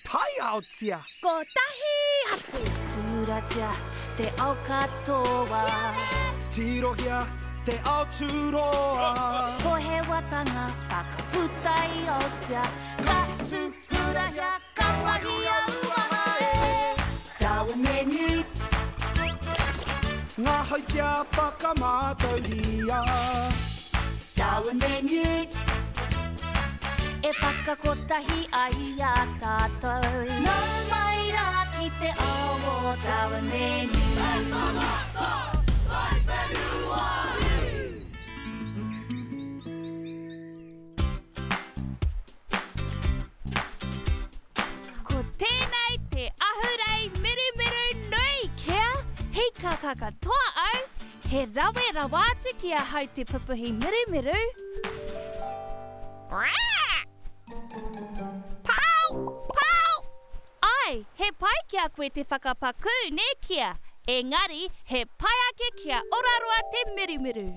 tai ao tia. Ko tahi atu tūratia te ao katoa. Tirohia te ao tūroa. Ko he watanga whakaputai o tia. Ka tūhurahia ka wahi a uaha e. Darwin menus. Ngā hautia whakamātauria. Darwin menus. E whakakotahi ai a tātou. Nō mai rā ki te awo Darwin menus. Ko tēnei te ahurei mirumiru nui kia. Hei ka kakatoa au. He rawe rawātu kia hau te pupuhi mirumiru. Pau! Pau! Ai, he pai kia koe te whakapaku ne kia. Engari, he pai ake kia oraroa te mirumiru.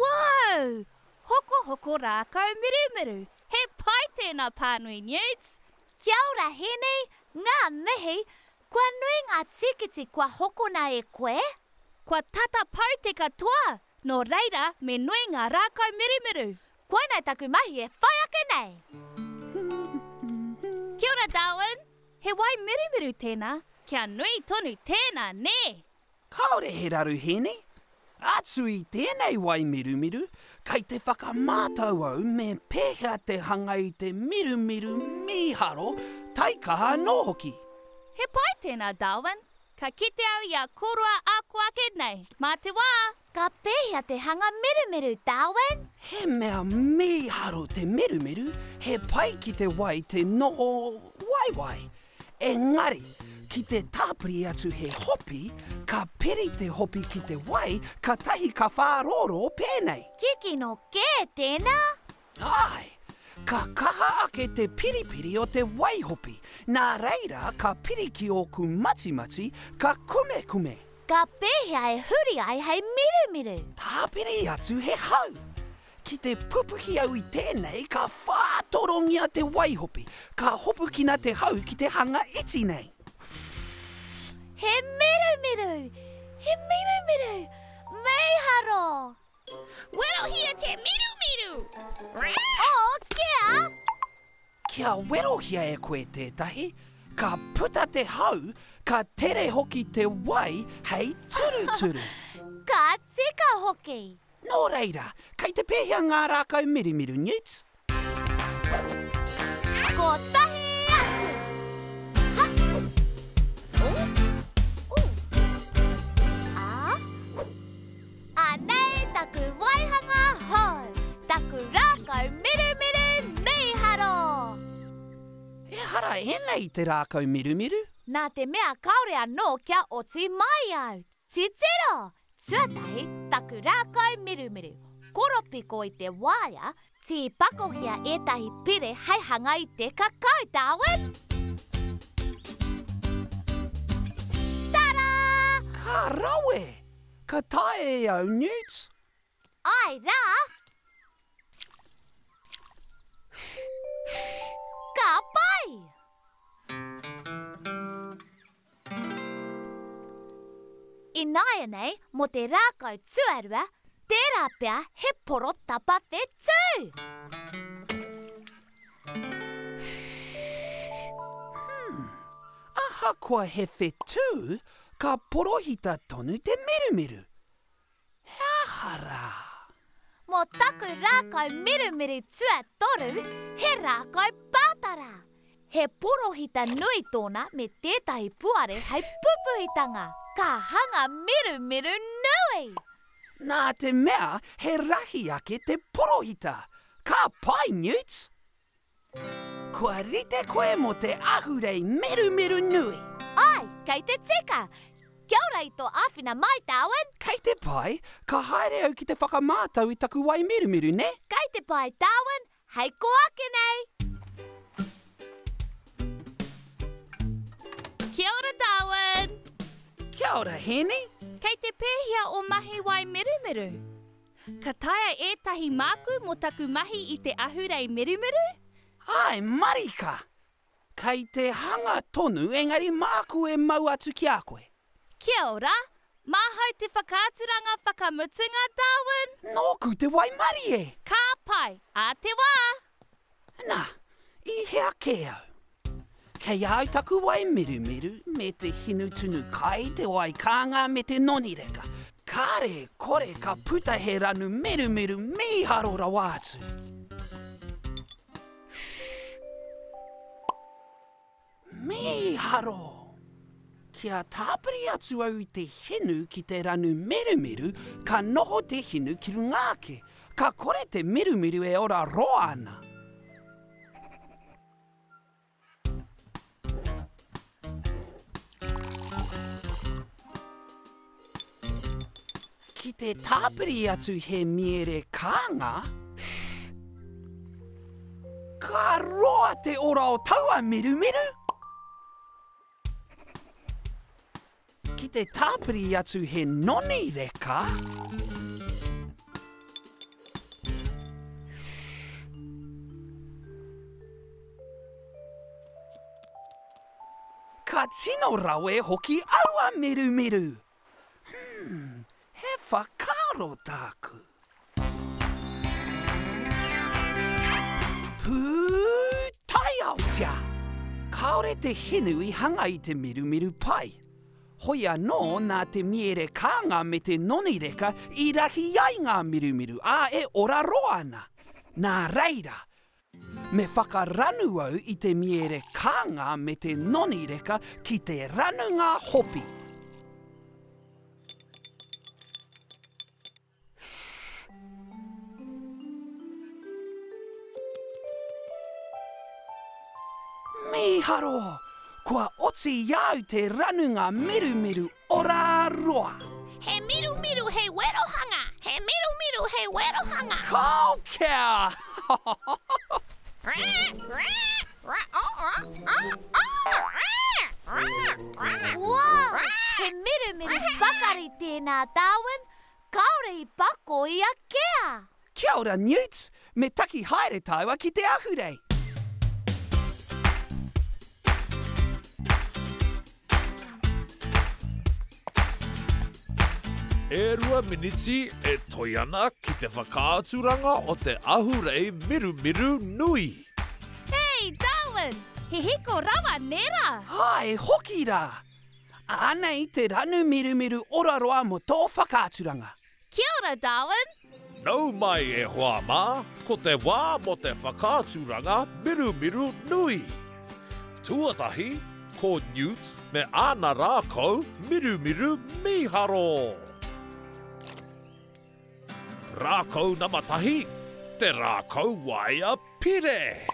Wow! Hoko hoko rākau mirumiru. He pai tēnā pānui newts. Kia ora hene, ngā mihi, kua nui ngā tikiti kua hokona e koe? Kua tata pau te katoa, no reira me nui ngā rākau mirumiru. Koinei taku mahi e whai ake nei. Kia ora Darwin, he wai mirumiru tēnā, kia nui tonu tēnā ne. Kaore he raru hene. Atu I tēnei wai mirumiru, kei te whakamātau au me pēhea te hanga I te mirumiru miharo taikaha nō hoki. He pai tēnā Darwin, ka kite au ia korua ako ake nei, mā te wā. Ka pēhea te hanga mirumiru Darwin. He mea miharo te mirumiru, he pai ki te wai te noho waiwai. Engari, ki te tāpiri atu he hopi, ka peri te hopi ki te wai, ka tahi ka whāroro pēnei. Kiki no kē tēnā. Ai, ka kaha ake te piripiri o te waihopi. Nā reira, ka piriki o ku matimati, ka kume. Ka pēhea e huri ai hei mirumiru. Tāpiri atu he hau. Ki te pupuhi au I tēnei, ka whātorongia te waihopi. Ka hopukina te hau ki te hanga iti nei. He mirumiru. He mirumiru. Meiharo. Werohia te mirumiru. Oh, kia. Kia werohia e koe tētahi, ka puta te hau, ka tere hoki te wai hei turuturu. Ka tika hoki. Nō reira, kei te pēhea ngā rākau mirumiru newts. Ko tahi atu. Ha! Anei taku waihanga hou. Taku rākau mirumiru miharo. E hara enei te rākau mirumiru. Nā te mea kaore anō kia oti mai au. Titiro! Tuatahi, taku rākau mirumiru. Koropiko I te waia, ti pakohia etahi pire hei hanga I te kakau, Darwin. Tara! Ka rawe! Ka tae au newts. Ai rā! Ka pai! I nāia nei, mo te rākau tuarua, tērā pia he poro tapa whetū. Aha kua he whetū, ka porohita tonu te mirumiru. He ahara. Mo taku rākau mirumiru tua toru, he rākau pātara. He porohita nui tōna me tētahi puare hei pupuhitanga. Ka hanga mirumiru nui. Nā te mea, he rahi ake te porohita. Ka pai newts. Kua rite koe mo te ahurei mirumiru nui. Ai, kei te tika. Kia ora I tō āwhina mai, Darwin. Kei te pai, ka haere au ki te whakamātau I taku wai mirumiru, ne? Kei te pai, Darwin. Hei ko ake nei. Kia ora, Darwin. Kia ora, Henny. Kei te pēhia o mahi wai mirumiru. ka taia ētahi māku mō taku mahi I te ahurei mirumiru? Ai, marika! Kei te hanga tonu engari māku e mau atu ki a koe. Kia ora, mahau te whakaaturanga whakamutunga, Darwin. Nōku te waimari e! Ka pai, a te wā. Nā, I hea ke au. Kei au taku wai mirumiru me te hinu tunu kai te wai kānga me te noni reka. Kāre kore ka puta he ranu mirumiru miharo rawa atu. Miharo! Kia tāpiri atu au I te hinu ki te ranu mirumiru ka noho te hinu ki rungāke. Ka kore te mirumiru e ora roa ana. Ki te tāpiri atu he miere kānga, ka roa te ora o taua mirumiru. Ki te tāpiri atu he noni reka, ka tino rawe hoki aua mirumiru. He whakaro tāku. Pūtai autia! Kaore te hinu I hanga I te mirumiru pai. Hoi anō nā te miere kānga me te noni reka I rahi ai ngā mirumiru a e ora roa ana. Nā reira, me whakaranu au I te miere kānga me te noni reka ki te ranunga hopi. Miharo, kua oti iau te ranunga mirumiru ora roa. He mirumiru he werohanga. He mirumiru he werohanga. Ko kia! Wow! He mirumiru bakari tēnā, Darwin. Kaore I pako I a kea. Kia ora, Newt. Me taki haere taua ki te ahurei. E rua miniti e toi ana ki te whakaaturanga o te ahurei mirumiru nui. Hei, Darwin! He hiko rawa nera. Ai, hoki rā. Anei te ranu mirumiru ora roa mo tō whakaaturanga. Kia ora, Darwin. Nau mai e hoa mā, ko te wā mo te whakaaturanga mirumiru nui. Tuatahi, ko Newt me ana rākau mirumiru miharo. Rākau namatahi, te rākau waia pire.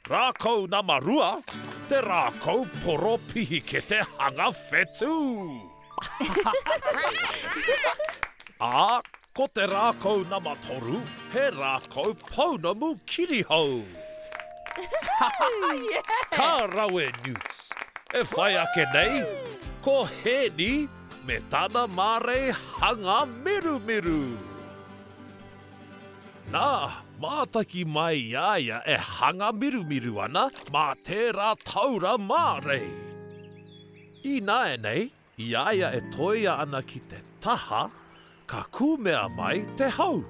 Rākau namarua, te rākau poro pihi ke te hanga whetu. A, ko te rākau namatoru, he rākau paunamu kirihau. Ka rawe Newt, e whai ake nei, ko heni, me tāna mare hanga mirumiru. Nā, mātaki mai iaia e hanga mirumiru ana mā tērā taura mare. I naenei, iaia e toia ana ki te taha, ka kūmea mai te hau.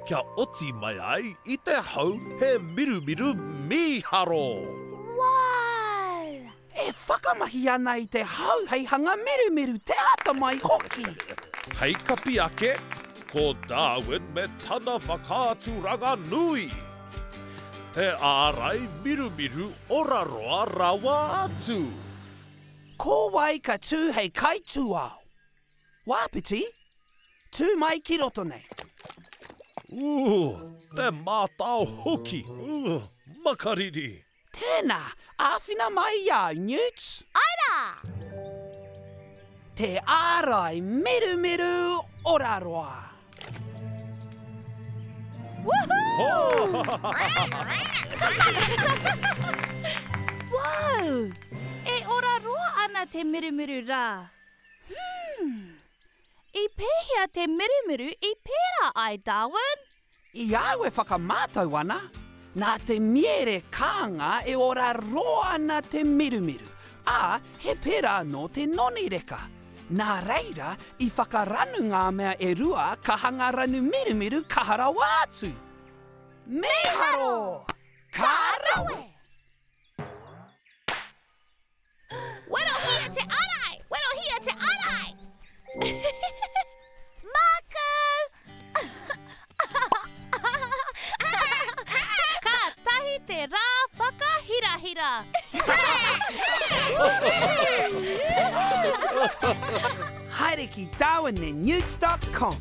Kia oti mai ai I te hau he mirumiru miharo. Wow! E whakamahi ana I te hau hei hanga mirumiru te ata mai hoki. Hei kapi ake, ko Darwin me tana whakaaturanga nui. Te ārai mirumiru ora roa rawa atu. Ko wai ka tū hei kai tūao. Wāpiti, tū mai ki roto nei. Te mātau hoki. Makariri. Tēnā, āwhina mai iau, Newt. Aira! Te ārai mirumiru ora roa. Wow! E ora roa ana te mirumiru rā. I pēhi ia te mirumiru I pērā ai, Darwin. I aue whakamātau ana, nā te miere kānga e ora roa ana te mirumiru, a he pērā no te noni reka. Nā reira, I whakaranu ngā mea e rua ka hanga ranu mirumiru kahara wātu. Meharo! Ka rawe! Wero hia te arai! Wero hia te arai! Marco! Ka tahi te rā whakahirahira. Haere ki Darwin e Newts.com.